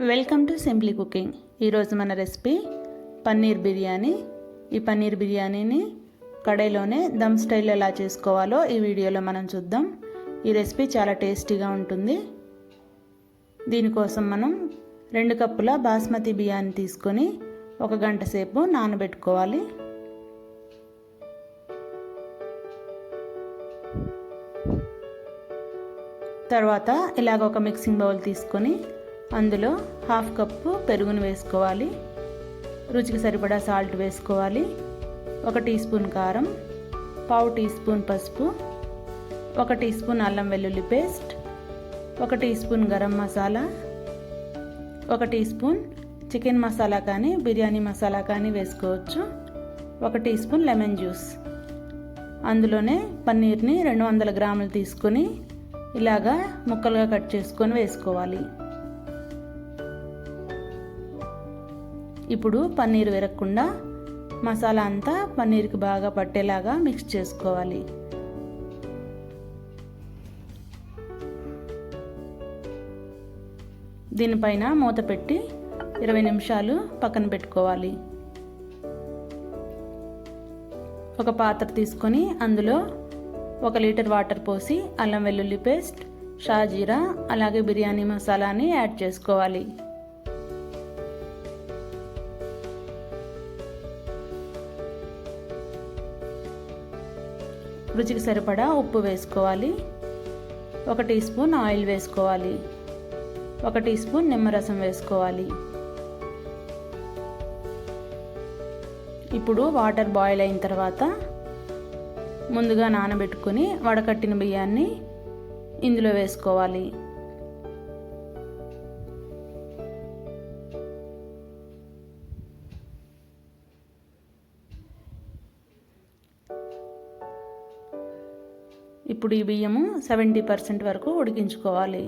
Welcome to simply cooking. ఈరోజు మన recipe paneer biryani. ఈ పన్నీర్ బిర్యానీని కడాయిలోనే దమ్ స్టైల్లో ఎలా చేసుకోవాలో ఈ వీడియోలో మనం చూద్దాం. ఈ రెసిపీ చాలా టేస్టీగా ఉంటుంది. దీనికోసం మనం 2 కప్పుల బాస్మతి బియ్యాన్ని తీసుకొని 1 గంట సేపు నానబెట్టుకోవాలి. తర్వాత ఇలాగ ఒక మిక్సింగ్ బౌల్ తీసుకొని అందులో 1/2 కప్పు పెరుగును వేసుకోవాలి. రుచికి సరిపడా సాల్ట్ వేసుకోవాలి. 1 టీ స్పూన్ కారం, 1/2 టీ స్పూన్ పసుపు, 1 టీ స్పూన్ అల్లం వెల్లుల్లి paste, 1 teaspoon garam masala, 1 teaspoon chicken masala కానీ బిర్యానీ మసాలా కానీ వేసుకోవచ్చు, 1 టీ స్పూన్ లెమన్ జ్యూస్. అందులోనే పన్నీర్ని 200 గ్రాములు తీసుకొని ఇలాగా ముక్కలుగా కట్ చేసుకొని వేసుకోవాలి. ఇప్పుడు పన్నీర్ విరగకుండా మసాలా అంతా పన్నీర్కి బాగా పట్టేలాగా మిక్స్ చేసుకోవాలి. దీనిపైన మూత పెట్టి 20 నిమిషాలు పక్కన పెట్టుకోవాలి. ఒక పాత్ర తీసుకొని అందులో 1 లీటర్ వాటర్ పోసి అల్లం వెల్లుల్లి పేస్ట్, షాజీరా అలాగే బిర్యానీ మసాలాని యాడ్ చేసుకోవాలి. రుచికి సరిపడా ఉప్పు వేసుకోవాలి. 1 టీ స్పూన్ ఆయిల్ వేసుకోవాలి. 1 టీ స్పూన్ నిమ్మరసం వేసుకోవాలి. ఇప్పుడు వాటర్ బాయిల్ అయిన తర్వాత ముందుగా నానబెట్టుకుని వడకట్టిన బియ్యాన్ని ఇందులో వేసుకోవాలి. ఇప్పుడు ఈ బియ్యము 70% వరకు ఉడికించుకోవాలి.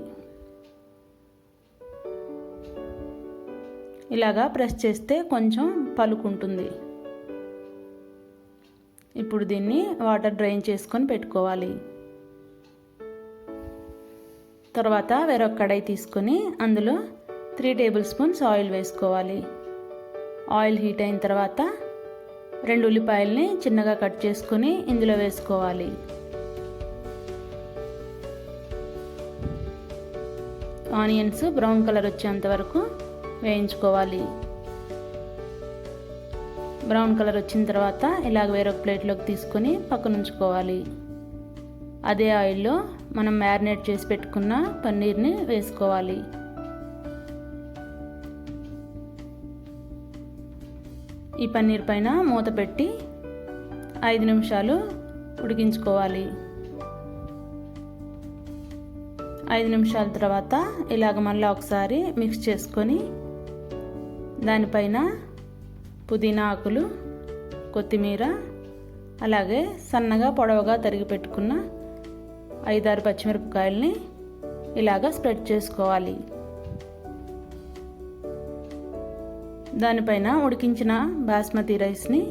ఇలాగా ప్రెస్ చేస్తే కొంచెం పలుకుంటుంది. ఇప్పుడు దీన్ని వాటర్ డ్రైన్ చేసుకొని పెట్టుకోవాలి. తర్వాత వేరొక కడాయి తీసుకొని అందులో 3 టేబుల్ స్పూన్స్ ఆయిల్ వేసుకోవాలి. ఆయిల్ హీట్ అయిన తర్వాత 2 ఉల్లిపాయల్ని చిన్నగా కట్ చేసుకొని ఇందులో వేసుకోవాలి. ఆనియన్స్ బ్రౌన్ కలర్ వచ్చేంత వరకు వేయించుకోవాలి. బ్రౌన్ కలర్ వచ్చిన తర్వాత ఇలాగ వేరొక ప్లేట్లోకి తీసుకొని పక్కన ఉంచుకోవాలి. అదే ఆయిల్లో మనం మ్యారినేట్ చేసి పెట్టుకున్న పన్నీర్ని వేసుకోవాలి. ఈ పన్నీర్ పైన మూత పెట్టి 5 నిమిషాలు ఉడికించుకోవాలి. 5 నిమిషాల తర్వాత ఇలాగ మళ్ళీ ఒకసారి మిక్స్ చేసుకొని దానిపైన పుదీనా ఆకులు, కొత్తిమీర అలాగే సన్నగా పొడవుగా తరిగి పెట్టుకున్న 5-6 పచ్చిమిరపకాయలని ఇలాగ స్ప్రెడ్ చేసుకోవాలి. దానిపైన ఉడికించిన బాస్మతి రైస్ని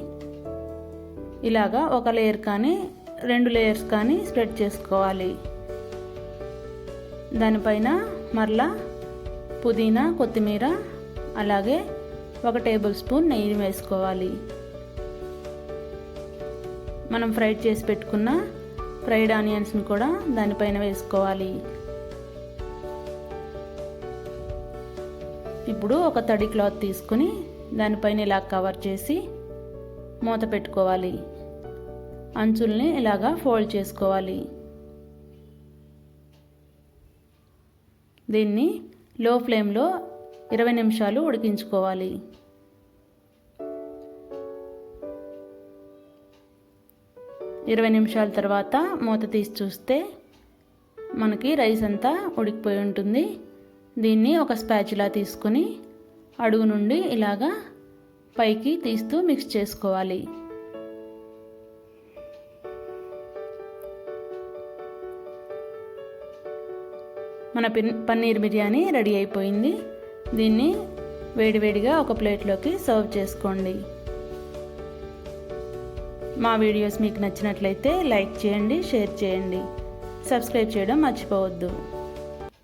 ఇలాగ 1 లేయర్ కానీ 2 లేయర్స్ కానీ స్ప్రెడ్ చేసుకోవాలి. దానిపైన మరలా పుదీనా, కొత్తిమీర అలాగే 1 టేబుల్ స్పూన్ నెయ్యిని వేసుకోవాలి. మనం ఫ్రైడ్ చేసి పెట్టుకున్న ఫ్రైడ్ ఆనియన్స్ని కూడా దానిపైన వేసుకోవాలి. ఇప్పుడు ఒక తడి క్లాత్ తీసుకుని దానిపైన ఇలా కవర్ చేసి మూత పెట్టుకోవాలి. అంచుల్ని ఇలాగా ఫోల్డ్ చేసుకోవాలి. దీన్ని లో ఫ్లేమ్లో 20 నిమిషాలు ఉడికించుకోవాలి. ఇరవై నిమిషాల తర్వాత మూత తీసి చూస్తే మనకి రైస్ అంతా ఉడికిపోయి ఉంటుంది. దీన్ని ఒక స్పాచులా తీసుకుని అడుగు నుండి ఇలాగా పైకి తీస్తూ మిక్స్ చేసుకోవాలి. మన పన్నీర్ బిర్యానీ రెడీ అయిపోయింది. దీన్ని వేడివేడిగా ఒక ప్లేట్లోకి సర్వ్ చేసుకోండి. మా వీడియోస్ మీకు నచ్చినట్లయితే లైక్ చేయండి, షేర్ చేయండి, సబ్స్క్రైబ్ చేయడం మర్చిపోవద్దు.